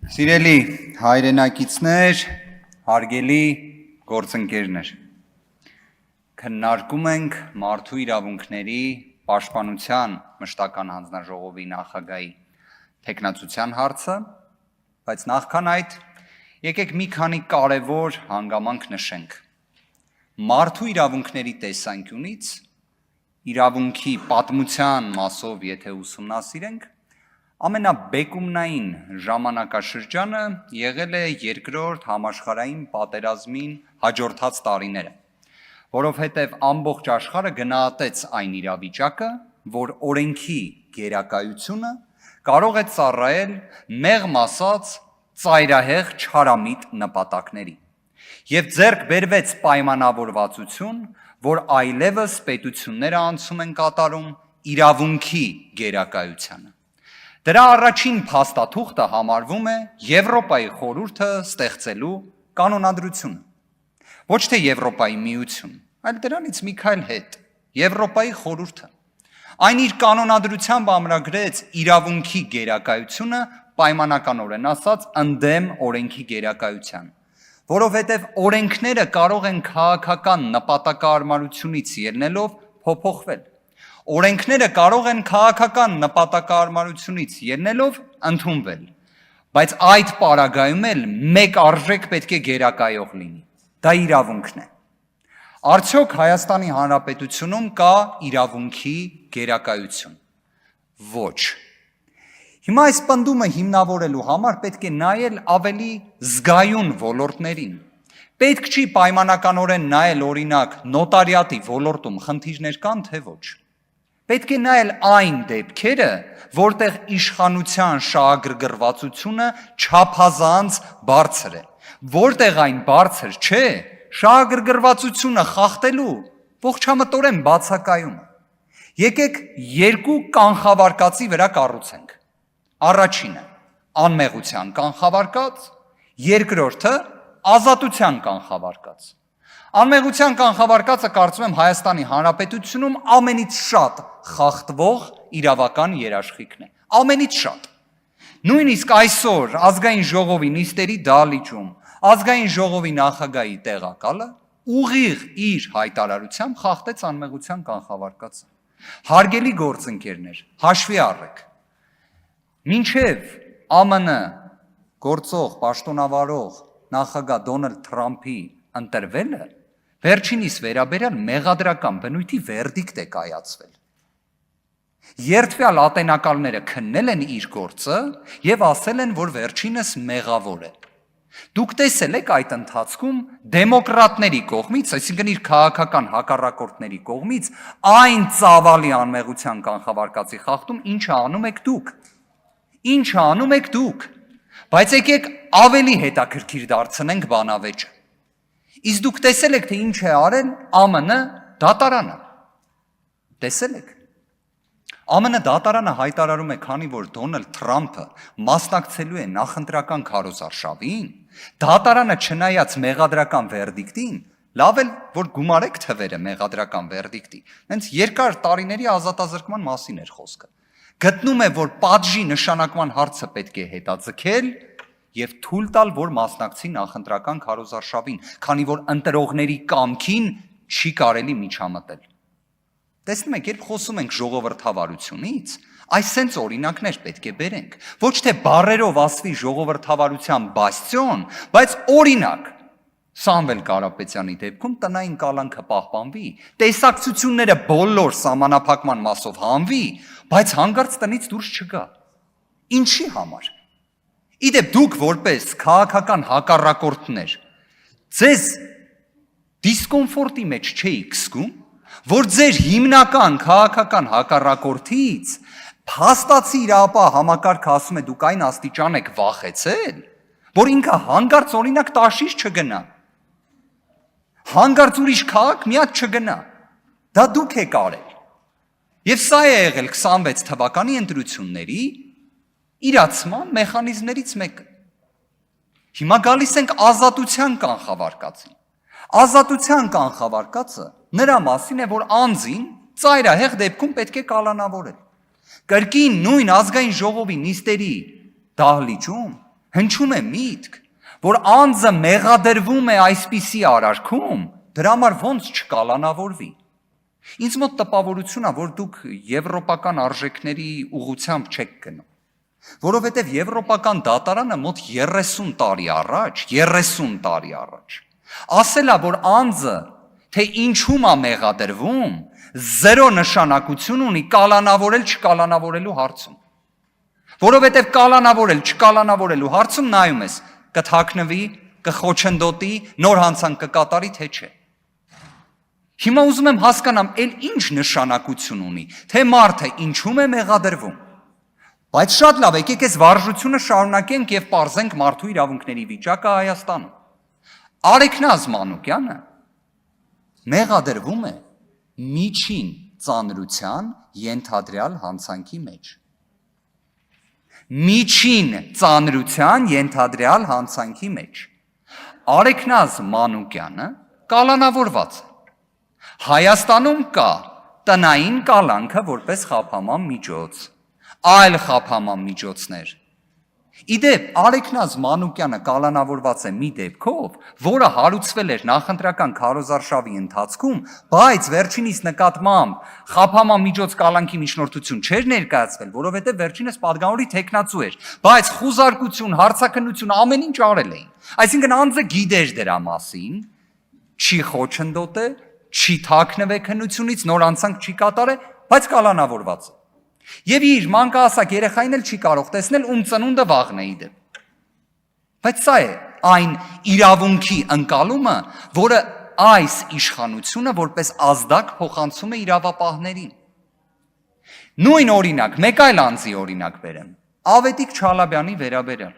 Սիրելի հայրենակիցներ, հարգելի գործընկերներ, քննարկում ենք մարդու իրավունքների պաշտպանության մշտական հանձնաժողովի նախագահի թեկնածության հարցը, բայց նախքան այդ եկեք մի քանի կարևոր հանգամանք նշենք։ Մարդու իրավունքների տեսանկյունից իրավունքի պատմության մասով եթե ուսումնասիրենք, ամենաբեկումնային ժամանակաշրջանը եղել է երկրորդ համաշխարհային պատերազմին հաջորդած տարիները, որովհետև ամբողջ աշխարհը գնահատեց այն իրավիճակը, որ օրենքի գերակայությունը կարող է ծառայել մեղմ ասած ծայրահեղ չարամիտ նպատակների, եւ ձեռք բերվեց պայմանավորվածություն, որ այլևս պետությունները անցում են կատարում իրավունքի գերակայությանը։ Դրա առաջին փաստաթուղթը համարվում է Եվրոպայի խորհուրդը ստեղծելու կանոնադրությունը, ոչ թե Եվրոպայի միություն, այլ դրանից մի քայլ հետ, Եվրոպայի խորհուրդը։ Այն իր կանոնադրությամբ ամրագրեց իրավունքի գերակայությունը պայմանականորեն ասած ընդդեմ օրենքի գերակայության, որովհետև օրենքները կարող են քաղաքական նպատակահարմարությունից ելնելով փոփոխվել։ Օրենքները կարող են քաղաքական նպատակահարմարությունից ելնելով ընդունվել, բայց այդ պարագայում էլ մեկ արժեք պետք է գերակայող լինի, դա իրավունքն է։ Արդյոք Հայաստանի Հանրապետությունում կա իրավունքի գերակայություն։ Ոչ։ Հիմա այս պնդումը հիմնավորելու համար պետք է նայել ավելի զգայուն ոլորտներին։ Պետք չի պայմանականորեն նայել օրինակ նոտարիատի ոլորտում խնդիրներ կան, թե ոչ։ Պետք է նայել այն դեպքերը, որտեղ իշխանության շահագրգռվածությունը չափազանց բարձր է, որտեղ այն բարձր չէ, շահագրգռվածությունը խախտելու ողջամտորեն բացակայում է։ Եկեք երկու կանխավարկածի վրա կառուցենք։ Առաջինը անմեղության կանխավարկած, երկրորդը ազատության կանխավարկած։ Անմեղության կանխավարկածը կարծում եմ Հայաստանի Հանրապետությունում ամենից շատ խախտվող իրավական երաշխիքն է, ամենից շատ։ Նույնիսկ այսօր ազգային ժողովի նիստերի դահլիճում ազգային ժողովի նախագահի տեղակալը ուղիղ իր հայտարարությամբ խախտեց անմեղության կանխավարկածը։ Հարգելի գործընկերներ, հաշվի առեք, մինչև ԱՄՆ գործող պաշտոնավարող նախագահ Դոնալդ Թրամփի ընտրվելը վերջինիս վերաբերյալ մեղադրական բնույթի վերդիկտ է կայացվել։ Երդվյալ ատենակալները քննել են իր գործը եւ ասել են, որ վերջինս մեղավոր է։ Դուք տեսել եք այդ ընթացքում դեմոկրատների կողմից, այսինքն իր քաղաքական հակառակորդների կողմից այն ծավալի անմեղության կանխավարկածի խախտում, ինչը անում եք դուք։ Ինչը անում եք դուք։ Բայց եկեք ավելի հետաքրքիր դարձնենք բանավեճը։ Իսկ դուք տեսել եք, թե ինչ է արել ԱՄՆ դատարանը։ Տեսել եք։ ԱՄՆ դատարանը հայտարարում է, քանի որ Դոնալդ Թրամփը մասնակցելու է նախընտրական քարոզարշավին, դատարանը չնայած մեղադրական վերդիկտին, լավ էլ որ գումարեք թվերը մեղադրական վերդիկտի, հենց երկար տարիների ազատազրկման մասին էր խոսքը։ Գտնում է, որ պատժի նշանակման հարցը պետք է հետաձգել եւ թույլ տալ, որ մասնակցի նախընտրական քարոզարշավին, քանի որ ընտրողների կամքին չի կարելի միջամտել։ Տեսնում եք, երբ խոսում ենք ժողովրդավարությունից, այս սենց օրինակներ պետք է բերենք, ոչ թե բառերով ասվի ժողովրդավարության բաստիոն, բայց օրինակ։ Սամվել Կարապետյանի դեպքում տնային կալանքը պահպանվի, տեսակցությունները բոլոր սահմանափակման մասով հանվի, բայց հանկարծ տնից դուրս չգա։ Ինչի համար։ Իդեպ դուք որպես քաղաքական հակառակորդներ ձեզ դիսկոմֆորտի մեջ չէիք զգում, որ ձեր հիմնական քաղաքական հակառակորդից փաստացի իրավապահ համակարգը ասում է դուք այն աստիճան եք վախեցել, որ ինքը հանկարծ օրինակ տաշիր չգնա, հանկարծ ուրիշ քաղաք մի հատ չգնա, դա դուք եք արել։ Եվ սա է եղել 26 թվականի ընտրությունների իրացման մեխանիզմներից մեկը։ Հիմա գալիս ենք ազատության կանխավարկածին։ Ազատության կանխավարկածը նրա մասին է, որ անձին ծայրահեղ դեպքում պետք է կալանավորել։ Կրկին նույն ազգային ժողովի նիստերի դահլիճում Հնչում է միտք, որ անձը մեղադրվում է այսպիսի արարքում, դրա համար ոնց չկալանավորվի։ Ինձ մոտ տպավորություն է, որ դուք եվրոպական արժեքների ուղղությամբ չեք գնում, որովհետև եվրոպական դատարանը մոտ 30 տարի առաջ ասել է, որ անձը թե ինչում է մեղադրվում, զերո նշանակություն ունի կալանավորել չկալանավորելու հարցում։ Որովհետև կալանավորել չկալանավորելու հարցում նայում ես, կթաքնվի, կխոչընդոտի, նոր հանցանք կկատարի, թե չէ։ Հիմա ուզում եմ հասկանամ, էլ ինչ նշանակություն ունի, թե մարդը ինչում է մեղադրվում։ Բայց շատ լավ, եկեք այս վարժությունը շարունակենք եւ պարզենք մարդու իրավունքների վիճակը Հայաստանում։ Արեգնազ Մանուկյանը մեղադրվում է միջին ծանրության ենթադրյալ հանցանքի մեջ։ Միջին ծանրության ենթադրյալ հանցանքի մեջ։ Արեգնազ Մանուկյանը կալանավորված է։ Հայաստանում կա տնային կալանքը որպես խափաման միջոց, այլ խափաման միջոցներ։ Իդեպ Արեգնազ Մանուկյանը կալանավորված է մի դեպքով, որը հարուցվել էր նախընտրական քարոզարշավի ընթացքում, բայց վերջինիս նկատմամբ խափաման միջոց կալանքի միջնորդություն չէր ներկայացվել, որովհետև վերջինս պատգամավորի թեկնածու էր, բայց խուզարկություն, հարցաքննություն ամեն ինչ արել էին։ Այսինքն անձը գիտեր դրա մասին, չի խոչընդոտե, չի թաքնվե քննությունից, նոր անցանք չի կատարե, բայց կալանավորված է։ Եվ իր մանկահասակ երեխային էլ չի կարող տեսնել, ում ծնունդը վաղն է իդեպ։ Բայց սա է այն իրավունքի ընկալումը, որը այս իշխանությունը որպես ազդակ փոխանցում է իրավապահներին։ Նույն օրինակ, մեկ այլ անձի օրինակ բերեմ, Ավետիք Չալաբյանի վերաբերյալ։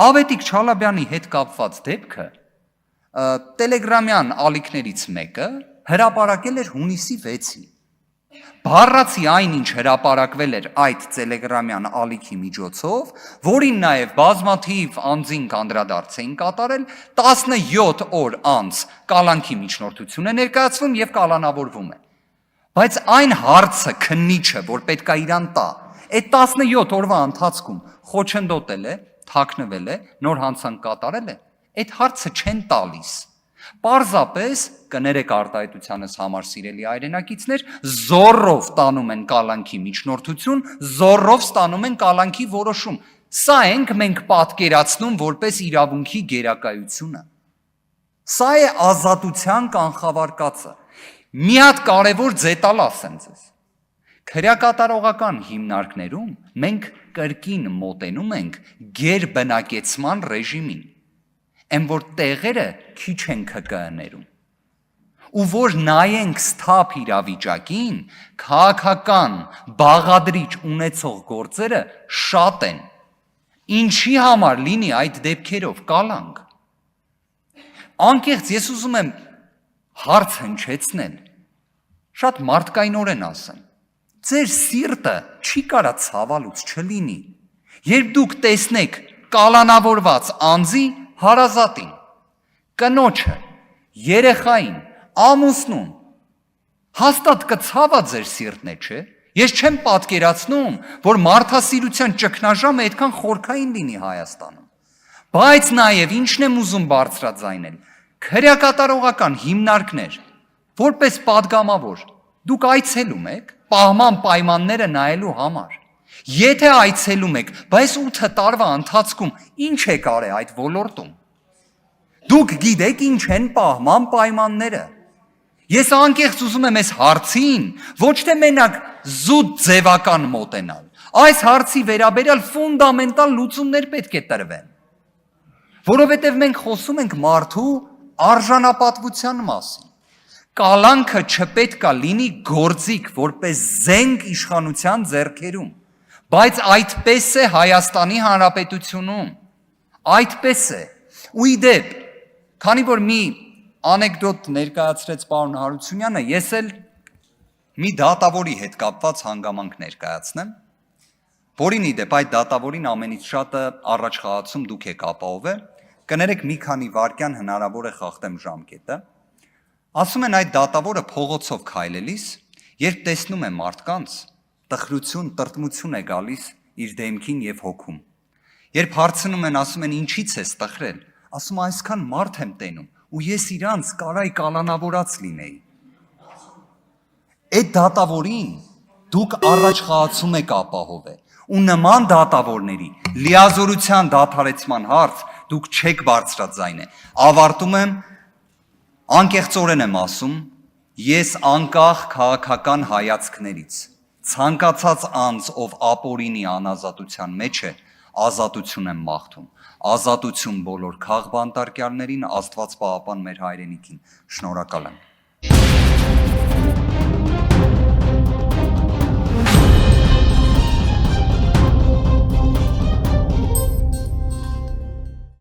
Ավետիք Չալաբյանի հետ կապված դեպքը տելեգրամյան ալիքներից մեկը հրապարակել էր հունիսի 6-ին։ Բառացի այն, ինչ հրապարակվել էր այդ տելեգրամյան ալիքի միջոցով, որին նաև բազմաթիվ անձինք անդրադարձ էին կատարել, 17 օր անց կալանքի միջնորդություն է ներկայացվում եւ կալանավորվում է։ Բայց այն հարցը քննիչը, որ պետք է իրան տա, այդ 17 օրվա ընթացքում խոչընդոտել է, թաքնվել է, նոր հանցանք կատարել է, այդ հարցը չեն տալիս։ Պարզապես, կներեք արտահայտությանս համար սիրելի հայրենակիցներ, զոռով տանում են կալանքի միջնորդություն, զոռով ստանում են կալանքի որոշում։ Սա ենք մենք պատկերացնում որպես իրավունքի գերակայությունը։ Սա է ազատության կանխավարկածը։ Մի հատ կարևոր ձետալ ասեմ ձեզ։ Քրեակատարողական հիմնարկներում մենք կրկին մոտենում ենք գերբնակեցման ռեժիմին, այն որ տեղերը քիչ են ԿԿԸ-ներում, ու որ նայենք սթափ իրավիճակին, քաղաքական բաղադրիչ ունեցող գործերը շատ են, ինչի համար լինի այդ դեպքերով կալանք։ Անկեղծ ես ուզում եմ հարց հնչեցնել, շատ մարդկայնորեն ասեմ, ձեր սիրտը չի կարա ցավալուց չլինի, երբ դուք տեսնեք կալանավորված անձի հարազատին, կնոջը, երեխային, ամուսնուն, հաստատ կցավա ձեր սիրտն է, չէ։ Ես չեմ պատկերացնում, որ մարդասիրության ճգնաժամը այդքան խորքային լինի Հայաստանում։ Բայց նաև ինչն եմ ուզում բարձրաձայնել, քրեակատարողական հիմնարկներ, որպես պատգամավոր, դուք այցելում եք պահման պայմանները նայելու համար։ Եթե այցելում եք, բայց 8 տարվա ընթացքում ինչ եք արել այդ ոլորտում։ Դուք գիտեք ինչ են պահման պայմանները։ Ես անկեղծ ուզում եմ այս հարցին ոչ թե մենակ զուտ ձևական մոտենալ, այս հարցի վերաբերյալ ֆունդամենտալ լուծումներ պետք է տրվեն։ Որովհետև մենք խոսում ենք մարդու արժանապատվության մասին։ Կալանքը չպետք է լինի գործիք որպես զենք իշխանության ձեռքերում, բայց այդպես է Հայաստանի Հանրապետությունում, այդպես է։ Ու իդեպ, քանի որ մի անեկդոտ ներկայացրեց պարոն Հարությունյանը, ես էլ մի դատավորի հետ կապված հանգամանք ներկայացնեմ, որին իդեպ այդ դատավորին ամենից շատը առաջ խաղացում դուք եք ապահովել, կներեք մի քանի վայրկյան հնարավոր է խախտեմ ժամկետը։ Ասում են այդ դատավորը փողոցով քայլելիս, երբ տեսնում է մարդկանց, տխրություն, տրտմություն է գալիս իր դեմքին եւ հոգում։ Երբ հարցնում են, ասում են ինչից ես տխրել, ասում այսքան մարդ եմ տենում ու ես իրանց կարայի կալանավորած լինեի։ Այդ դատավորին դուք առաջ խաղացում եք ապահովել ու նման դատավորների լիազորության դադարեցման հարց դուք չեք բարձրաձայնե։ Ավարտում եմ, անկեղծորեն եմ ասում, ես անկախ քաղաքական հայացքներից ցանկացած անձ, ով ապօրինի անազատության մեջ է, ազատություն եմ մաղթում։ Ազատություն բոլոր քաղբանտարկյալներին, Աստված պահապան մեր հայրենիքին։ Շնորհակալ եմ։